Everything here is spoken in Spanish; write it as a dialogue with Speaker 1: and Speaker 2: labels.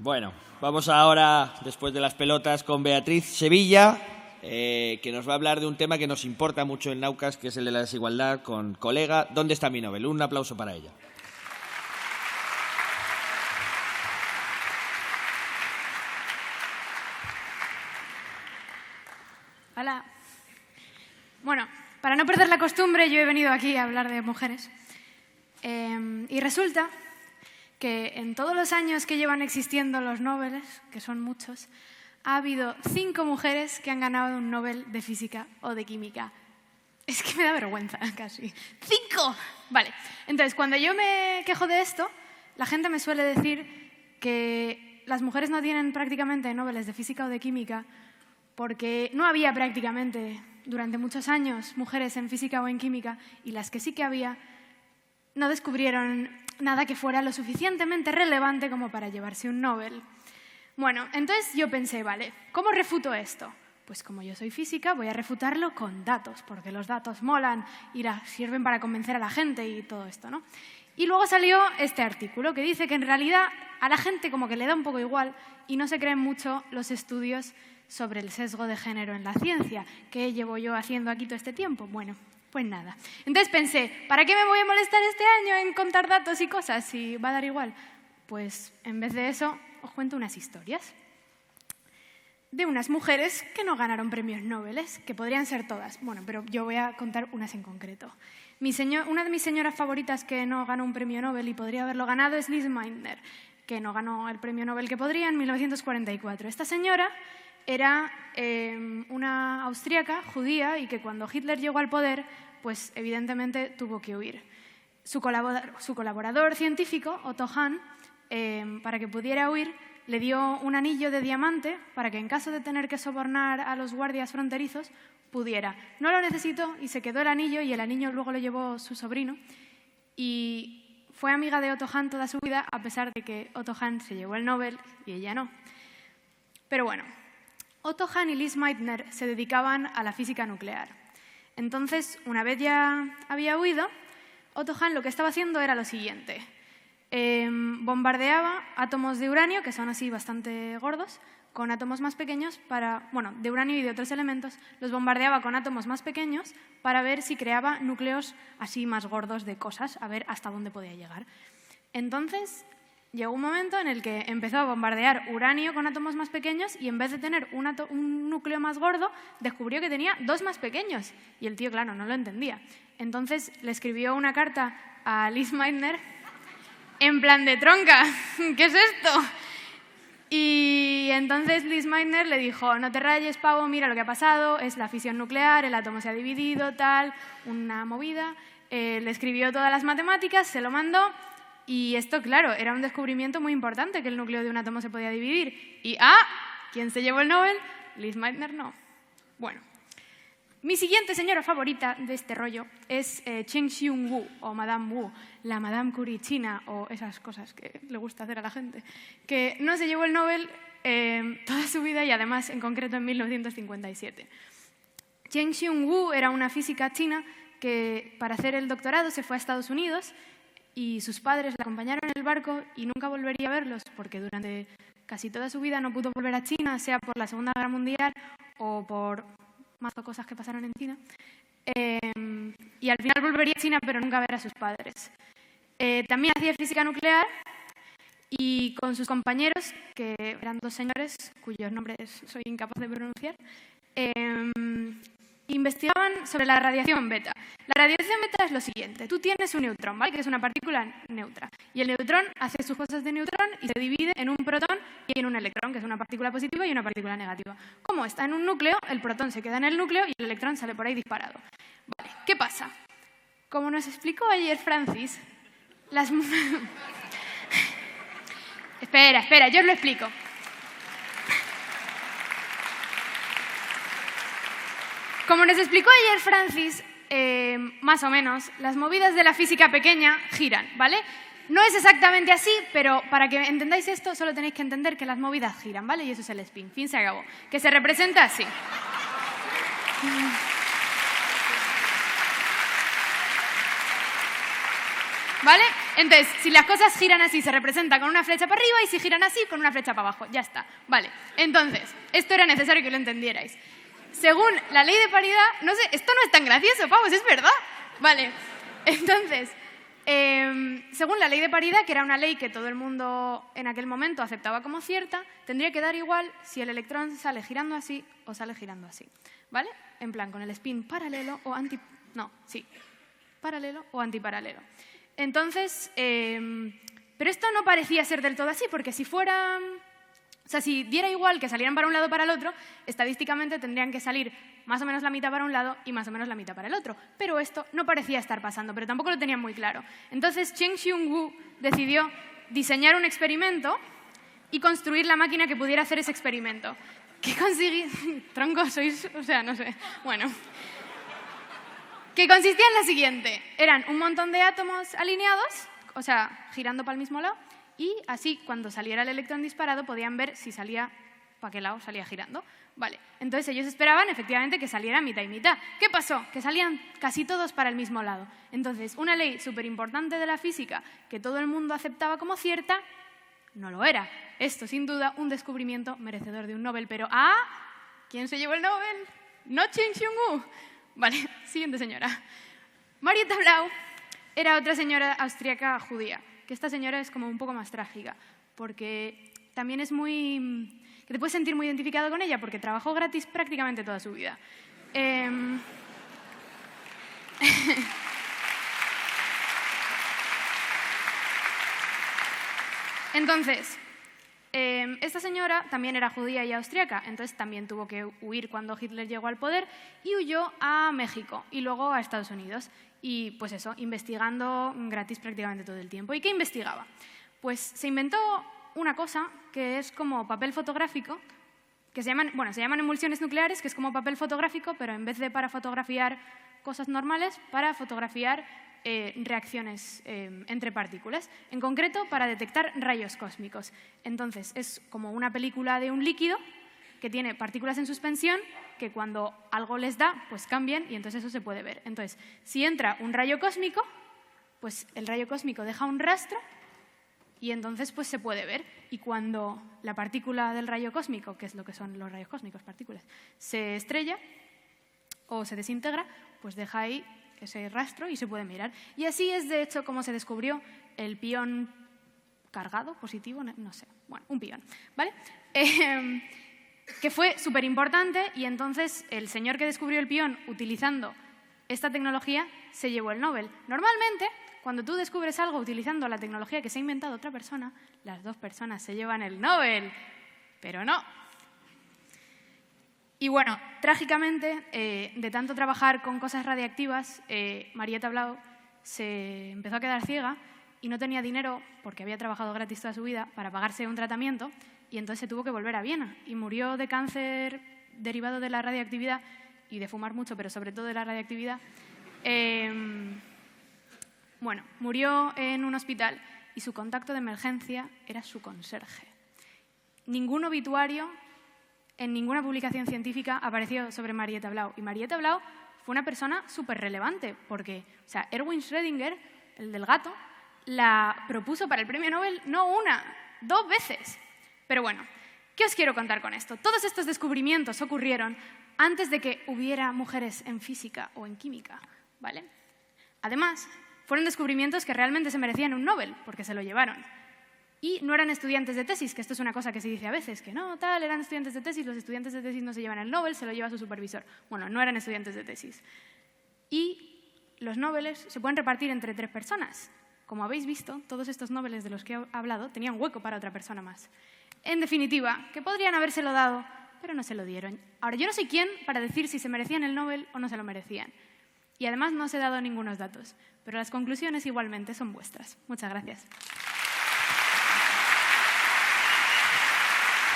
Speaker 1: Bueno, vamos ahora, después de las pelotas, con Beatriz Sevilla, que nos va a hablar de un tema que nos importa mucho en Naucas, que es el de la desigualdad, con colega. ¿Dónde está mi Nobel? Un aplauso para ella.
Speaker 2: Hola. Bueno, para no perder la costumbre, yo he venido aquí a hablar de mujeres. Y resulta que en todos los años que llevan existiendo los Nobeles, que son muchos, ha habido 5 mujeres que han ganado un Nobel de Física o de Química. Es que me da vergüenza, casi. ¡5! Vale, entonces, cuando yo me quejo de esto, la gente me suele decir que las mujeres no tienen prácticamente Nobeles de Física o de Química porque no había prácticamente durante muchos años mujeres en física o en química, y las que sí que había no descubrieron nada que fuera lo suficientemente relevante como para llevarse un Nobel. Bueno, entonces yo pensé, vale, ¿cómo refuto esto? Pues como yo soy física, voy a refutarlo con datos, porque los datos molan y sirven para convencer a la gente y todo esto, ¿no? Y luego salió este artículo que dice que en realidad a la gente como que le da un poco igual y no se creen mucho los estudios sobre el sesgo de género en la ciencia. ¿Qué llevo yo haciendo aquí todo este tiempo? Bueno, pues nada. Entonces pensé, ¿para qué me voy a molestar este año en contar datos y cosas si va a dar igual? Pues en vez de eso os cuento unas historias de unas mujeres que no ganaron premios Nobel, que podrían ser todas. Bueno, pero yo voy a contar unas en concreto. Una de mis señoras favoritas que no ganó un premio Nobel y podría haberlo ganado es Lise Meitner, que no ganó el premio Nobel que podría en 1944. Esta señora era una austríaca judía y que cuando Hitler llegó al poder, pues evidentemente tuvo que huir. Su colaborador científico, Otto Hahn, para que pudiera huir, le dio un anillo de diamante para que en caso de tener que sobornar a los guardias fronterizos, pudiera. No lo necesitó y se quedó el anillo, y el anillo luego lo llevó su sobrino. Y fue amiga de Otto Hahn toda su vida, a pesar de que Otto Hahn se llevó el Nobel y ella no. Pero bueno, Otto Hahn y Lise Meitner se dedicaban a la física nuclear. Entonces, una vez ya había huido, Otto Hahn lo que estaba haciendo era lo siguiente. Bombardeaba átomos de uranio, que son así bastante gordos, con átomos más pequeños de uranio y de otros elementos, los bombardeaba con átomos más pequeños para ver si creaba núcleos así más gordos de cosas, a ver hasta dónde podía llegar. Entonces, llegó un momento en el que empezó a bombardear uranio con átomos más pequeños y en vez de tener un núcleo más gordo, descubrió que tenía 2 más pequeños. Y el tío, claro, no lo entendía. Entonces le escribió una carta a Lise Meitner en plan de tronca, ¿qué es esto? Y entonces Lise Meitner le dijo, no te rayes, pavo, mira lo que ha pasado, es la fisión nuclear, el átomo se ha dividido, tal, una movida. Le escribió todas las matemáticas, se lo mandó. Y esto, claro, era un descubrimiento muy importante, que el núcleo de un átomo se podía dividir. Y, ¿quién se llevó el Nobel? Lise Meitner no. Bueno, mi siguiente señora favorita de este rollo es Cheng Xiong-Wu, o Madame Wu, la Madame Curie china, o esas cosas que le gusta hacer a la gente, que no se llevó el Nobel toda su vida y además, en concreto, en 1957. Cheng Xiong-Wu era una física china que para hacer el doctorado se fue a Estados Unidos y sus padres la acompañaron en el barco y nunca volvería a verlos porque durante casi toda su vida no pudo volver a China, sea por la Segunda Guerra Mundial o por más cosas que pasaron en China. Y al final volvería a China, pero nunca a ver a sus padres. También hacía física nuclear y con sus compañeros, que eran 2 señores cuyos nombres soy incapaz de pronunciar, investigaban sobre la radiación beta. La radiación beta es lo siguiente. Tú tienes un neutrón, ¿vale? Que es una partícula neutra. Y el neutrón hace sus cosas de neutrón y se divide en un protón y en un electrón, que es una partícula positiva y una partícula negativa. Como está en un núcleo, el protón se queda en el núcleo y el electrón sale por ahí disparado. Vale, ¿qué pasa? Como nos explicó ayer Francis, Espera, yo os lo explico. Como nos explicó ayer Francis, más o menos, las movidas de la física pequeña giran, ¿vale? No es exactamente así, pero para que entendáis esto solo tenéis que entender que las movidas giran, ¿vale? Y eso es el spin. Fin, se acabó. Que se representa así. ¿Vale? Entonces, si las cosas giran así, se representa con una flecha para arriba y si giran así, con una flecha para abajo. Ya está. Vale. Entonces, esto era necesario que lo entendierais. Según la ley de paridad, no sé, esto no es tan gracioso, pavos, es verdad. Vale. Entonces, según la ley de paridad, que era una ley que todo el mundo en aquel momento aceptaba como cierta, tendría que dar igual si el electrón sale girando así o sale girando así. ¿Vale? En plan, con el spin paralelo o paralelo o antiparalelo. Entonces, pero esto no parecía ser del todo así, porque si fuera... O sea, si diera igual que salieran para un lado o para el otro, estadísticamente tendrían que salir más o menos la mitad para un lado y más o menos la mitad para el otro. Pero esto no parecía estar pasando, pero tampoco lo tenían muy claro. Entonces, Cheng Xiong-Wu decidió diseñar un experimento y construir la máquina que pudiera hacer ese experimento. ¿Qué conseguí? Tronco, sois... O sea, no sé. Bueno. Que consistía en la siguiente. Eran un montón de átomos alineados, o sea, girando para el mismo lado, y así, cuando saliera el electrón disparado, podían ver si salía para qué lado salía girando. Vale, entonces ellos esperaban efectivamente que saliera mitad y mitad. ¿Qué pasó? Que salían casi todos para el mismo lado. Entonces, una ley súper importante de la física que todo el mundo aceptaba como cierta, no lo era. Esto, sin duda, un descubrimiento merecedor de un Nobel. Pero, ¿quién se llevó el Nobel? No Cheng Xiong-Wu. Vale, siguiente señora. Marietta Blau era otra señora austríaca judía, que esta señora es como un poco más trágica, porque también es muy... que te puedes sentir muy identificado con ella, porque trabajó gratis prácticamente toda su vida. Entonces, esta señora también era judía y austríaca, entonces también tuvo que huir cuando Hitler llegó al poder y huyó a México y luego a Estados Unidos. Y pues eso, investigando gratis prácticamente todo el tiempo. ¿Y qué investigaba? Pues se inventó una cosa que es como papel fotográfico, que se llaman emulsiones nucleares, que es como papel fotográfico, pero en vez de para fotografiar cosas normales, para fotografiar reacciones entre partículas, en concreto para detectar rayos cósmicos. Entonces, es como una película de un líquido que tiene partículas en suspensión que cuando algo les da, pues cambian y entonces eso se puede ver. Entonces, si entra un rayo cósmico, pues el rayo cósmico deja un rastro y entonces pues se puede ver. Y cuando la partícula del rayo cósmico, que es lo que son los rayos cósmicos, partículas, se estrella o se desintegra, pues deja ahí ese rastro y se puede mirar. Y así es, de hecho, como se descubrió el pión cargado, positivo, no sé, bueno, un pión, ¿vale? Que fue súper importante y entonces el señor que descubrió el pión utilizando esta tecnología se llevó el Nobel. Normalmente, cuando tú descubres algo utilizando la tecnología que se ha inventado otra persona, las dos personas se llevan el Nobel, pero no. Y bueno, trágicamente, de tanto trabajar con cosas radiactivas, Marietta Blau se empezó a quedar ciega y no tenía dinero, porque había trabajado gratis toda su vida, para pagarse un tratamiento, y entonces se tuvo que volver a Viena y murió de cáncer derivado de la radiactividad y de fumar mucho, pero sobre todo de la radiactividad. Bueno, murió en un hospital y su contacto de emergencia era su conserje. Ningún obituario en ninguna publicación científica apareció sobre Marietta Blau. Y Marietta Blau fue una persona súper relevante porque, o sea, Erwin Schrödinger, el del gato, la propuso para el premio Nobel no una, 2 veces. Pero bueno, ¿qué os quiero contar con esto? Todos estos descubrimientos ocurrieron antes de que hubiera mujeres en física o en química, ¿vale? Además, fueron descubrimientos que realmente se merecían un Nobel, porque se lo llevaron. Y no eran estudiantes de tesis, que esto es una cosa que se dice a veces, que no, tal, eran estudiantes de tesis, los estudiantes de tesis no se llevan el Nobel, se lo lleva su supervisor. Bueno, no eran estudiantes de tesis. Y los Nobeles se pueden repartir entre 3 personas. Como habéis visto, todos estos Nobeles de los que he hablado tenían hueco para otra persona más. En definitiva, que podrían habérselo dado, pero no se lo dieron. Ahora, yo no soy quién para decir si se merecían el Nobel o no se lo merecían. Y además no os he dado ningunos datos, pero las conclusiones igualmente son vuestras. Muchas gracias.